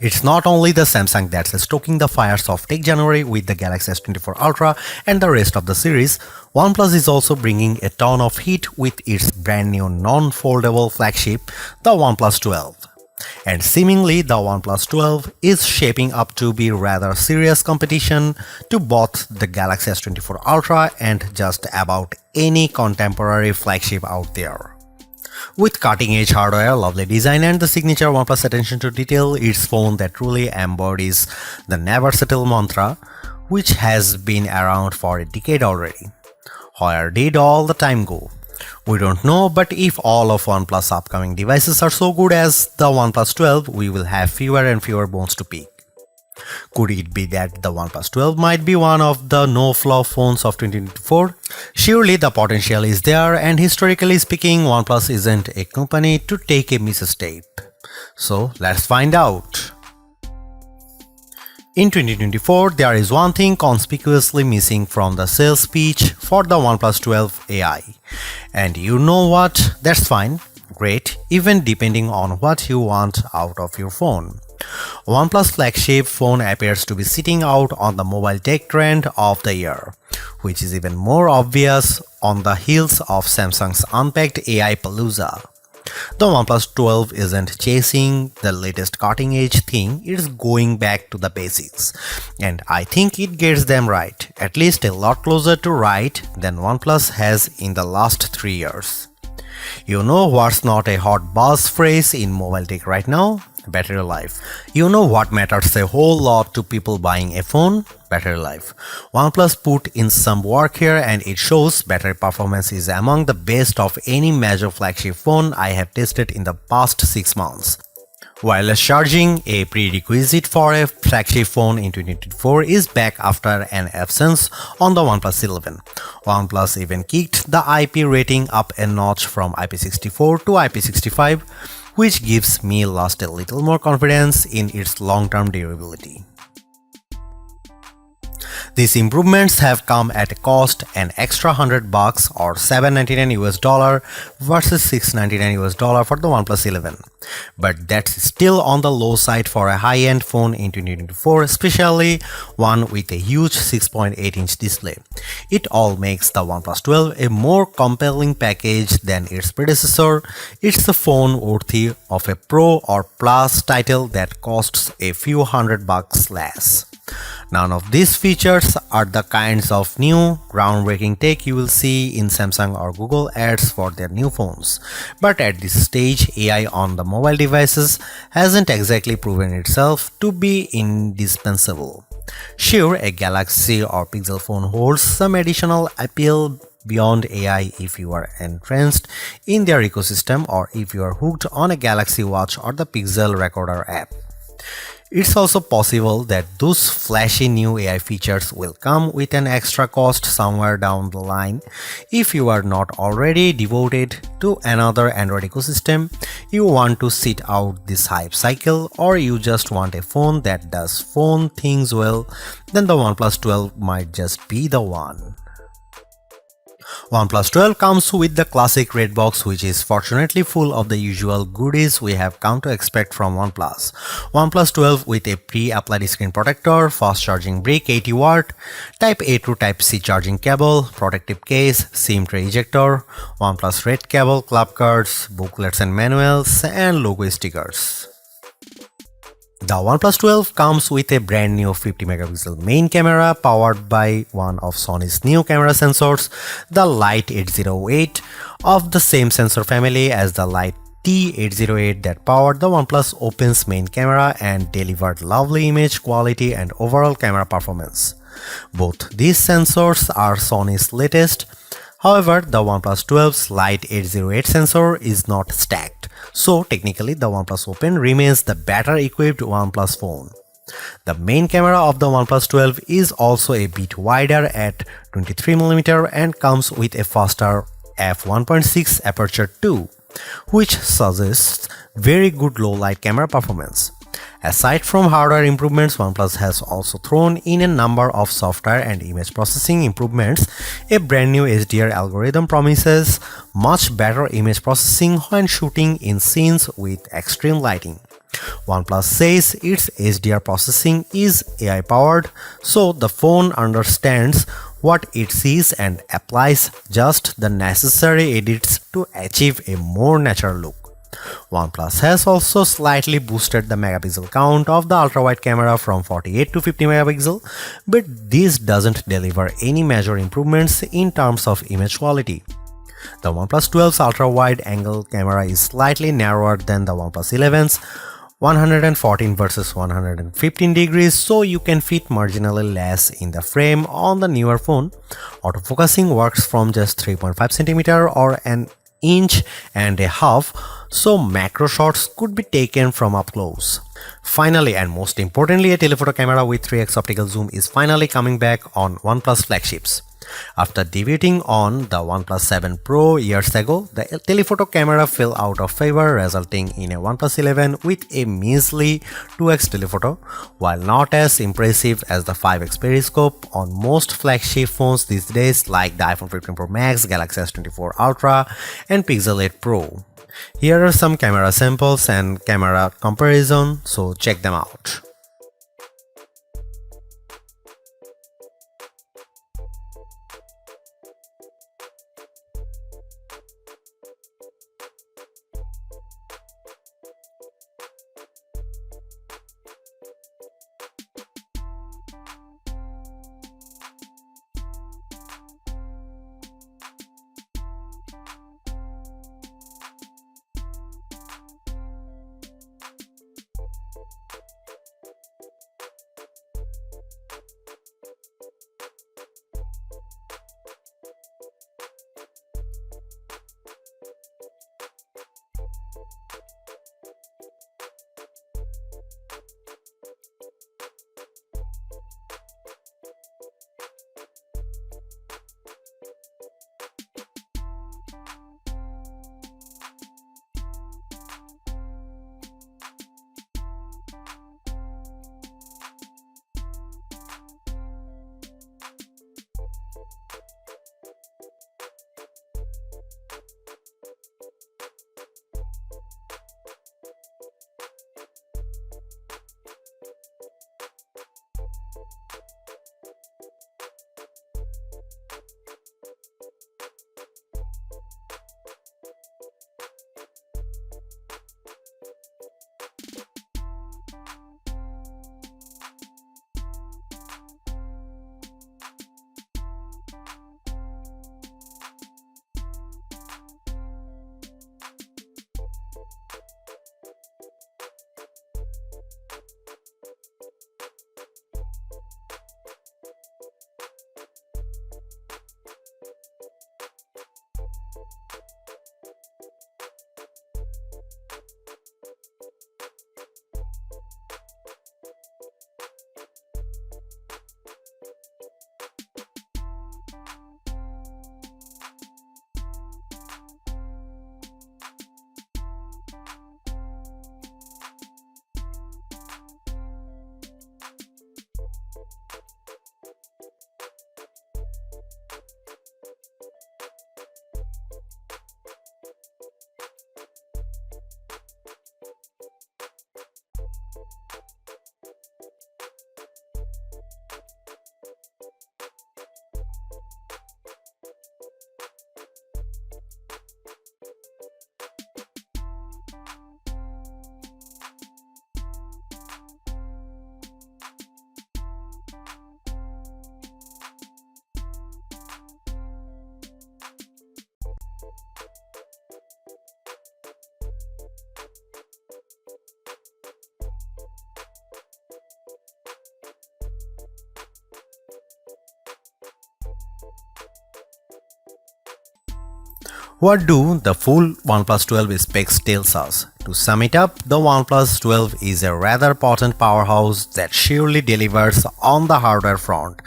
It's not only the Samsung that's stoking the fires of Tech January with the Galaxy S24 Ultra and the rest of the series. OnePlus is also bringing a ton of heat with its brand new non-foldable flagship, the OnePlus 12. And seemingly the OnePlus 12 is shaping up to be rather serious competition to both the Galaxy S24 Ultra and just about any contemporary flagship out there. With cutting-edge hardware, lovely design and the signature OnePlus attention to detail, it's phone that truly embodies the never settle mantra, which has been around for a decade already. Where did all the time go? We don't know, but if all of OnePlus upcoming devices are so good as the OnePlus 12, we will have fewer and fewer bones to pick. Could it be that the OnePlus 12 might be one of the no-flaw phones of 2024? Surely the potential is there, and historically speaking, OnePlus isn't a company to take a misstep. So let's find out. In 2024, there is one thing conspicuously missing from the sales pitch for the OnePlus 12 AI. And you know what? That's fine, great, even depending on what you want out of your phone. OnePlus flagship phone appears to be sitting out on the mobile tech trend of the year, which is even more obvious on the heels of Samsung's unpacked AI Palooza. The OnePlus 12 isn't chasing the latest cutting-edge thing, it's going back to the basics. And I think it gets them right, at least a lot closer to right than OnePlus has in the last 3 years. You know what's not a hot buzz phrase in mobile tech right now? Battery life. You know what matters a whole lot to people buying a phone? Battery life. OnePlus put in some work here and it shows battery performance is among the best of any major flagship phone I have tested in the past 6 months. Wireless charging, a prerequisite for a flagship phone in 2024, is back after an absence on the OnePlus 11. OnePlus even kicked the IP rating up a notch from IP64 to IP65, which gives me a little more confidence in its long-term durability. These improvements have come at a cost an extra $100 or $799 versus $699 for the OnePlus 11. But that's still on the low side for a high-end phone in 2024, especially one with a huge 6.8-inch display. It all makes the OnePlus 12 a more compelling package than its predecessor. It's a phone worthy of a Pro or Plus title that costs a few $100 less. None of these features are the kinds of new, groundbreaking tech you will see in Samsung or Google ads for their new phones. But at this stage, AI on the mobile devices hasn't exactly proven itself to be indispensable. Sure, a Galaxy or Pixel phone holds some additional appeal beyond AI if you are entrenched in their ecosystem or if you are hooked on a Galaxy Watch or the Pixel Recorder app. It's also possible that those flashy new AI features will come with an extra cost somewhere down the line. If you are not already devoted to another Android ecosystem, you want to sit out this hype cycle, or you just want a phone that does phone things well, then the OnePlus 12 might just be the one. OnePlus 12 comes with the classic red box, which is fortunately full of the usual goodies we have come to expect from OnePlus. OnePlus 12 with a pre-applied screen protector, fast charging brick 80 watt, Type A to Type C charging cable, protective case, SIM tray ejector, OnePlus red cable, club cards, booklets and manuals, and logo stickers. The OnePlus 12 comes with a brand new 50 megapixel main camera powered by one of Sony's new camera sensors, the Light 808, of the same sensor family as the Light T808 that powered the OnePlus Open's main camera and delivered lovely image quality and overall camera performance. Both these sensors are Sony's latest. However, the OnePlus 12's Light 808 sensor is not stacked, so technically the OnePlus Open remains the better equipped OnePlus phone. The main camera of the OnePlus 12 is also a bit wider at 23mm and comes with a faster f1.6 aperture too, which suggests very good low light camera performance. Aside from hardware improvements, OnePlus has also thrown in a number of software and image processing improvements. A brand new HDR algorithm promises much better image processing when shooting in scenes with extreme lighting. OnePlus says its HDR processing is AI powered, so the phone understands what it sees and applies just the necessary edits to achieve a more natural look. OnePlus has also slightly boosted the megapixel count of the ultra-wide camera from 48 to 50 megapixel, but this doesn't deliver any major improvements in terms of image quality. The OnePlus 12's ultra-wide angle camera is slightly narrower than the OnePlus 11's 114 versus 115 degrees, so you can fit marginally less in the frame on the newer phone. Autofocusing works from just 3.5 cm or an inch and a half, so macro shots could be taken from up close. Finally, and most importantly, a telephoto camera with 3x optical zoom is finally coming back on OnePlus flagships. After debuting on the OnePlus 7 Pro years ago, the telephoto camera fell out of favor, resulting in a OnePlus 11 with a measly 2x telephoto. While not as impressive as the 5x periscope on most flagship phones these days like the iPhone 15 Pro Max, Galaxy S24 Ultra, and Pixel 8 Pro. Here are some camera samples and camera comparison, so check them out. What do the full OnePlus 12 specs tells us? To sum it up, the OnePlus 12 is a rather potent powerhouse that surely delivers on the hardware front.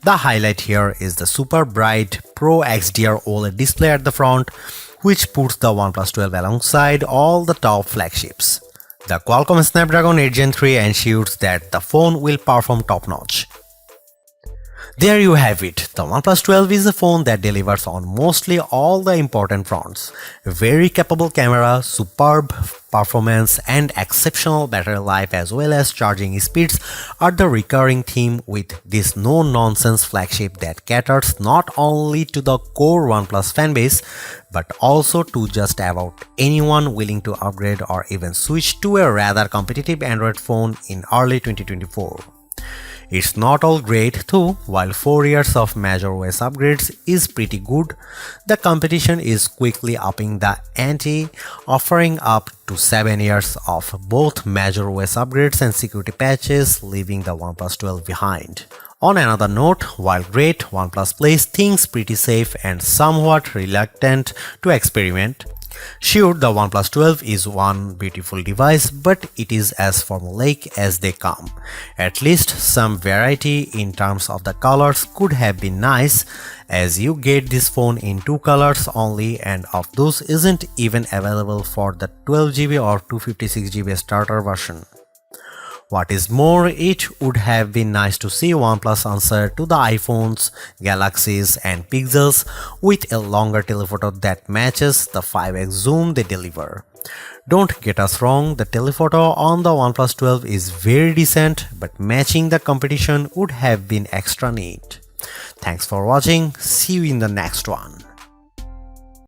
The highlight here is the super bright Pro XDR OLED display at the front, which puts the OnePlus 12 alongside all the top flagships. The Qualcomm Snapdragon 8 Gen 3 ensures that the phone will perform top-notch. There you have it. The OnePlus 12 is a phone that delivers on mostly all the important fronts. Very capable camera, superb performance, and exceptional battery life as well as charging speeds are the recurring theme with this no-nonsense flagship that caters not only to the core OnePlus fanbase but also to just about anyone willing to upgrade or even switch to a rather competitive Android phone in early 2024. It's not all great though. While 4 years of major OS upgrades is pretty good, the competition is quickly upping the ante, offering up to 7 years of both major OS upgrades and security patches, leaving the OnePlus 12 behind. On another note, while great, OnePlus plays things pretty safe and somewhat reluctant to experiment. Sure, the OnePlus 12 is one beautiful device, but it is as formulaic as they come. At least some variety in terms of the colors could have been nice, as you get this phone in 2 colors only, and of those isn't even available for the 12GB or 256GB starter version. What is more, it would have been nice to see OnePlus answer to the iPhones, Galaxies and Pixels with a longer telephoto that matches the 5x zoom they deliver. Don't get us wrong, the telephoto on the OnePlus 12 is very decent, but matching the competition would have been extra neat. Thanks for watching, see you in the next one.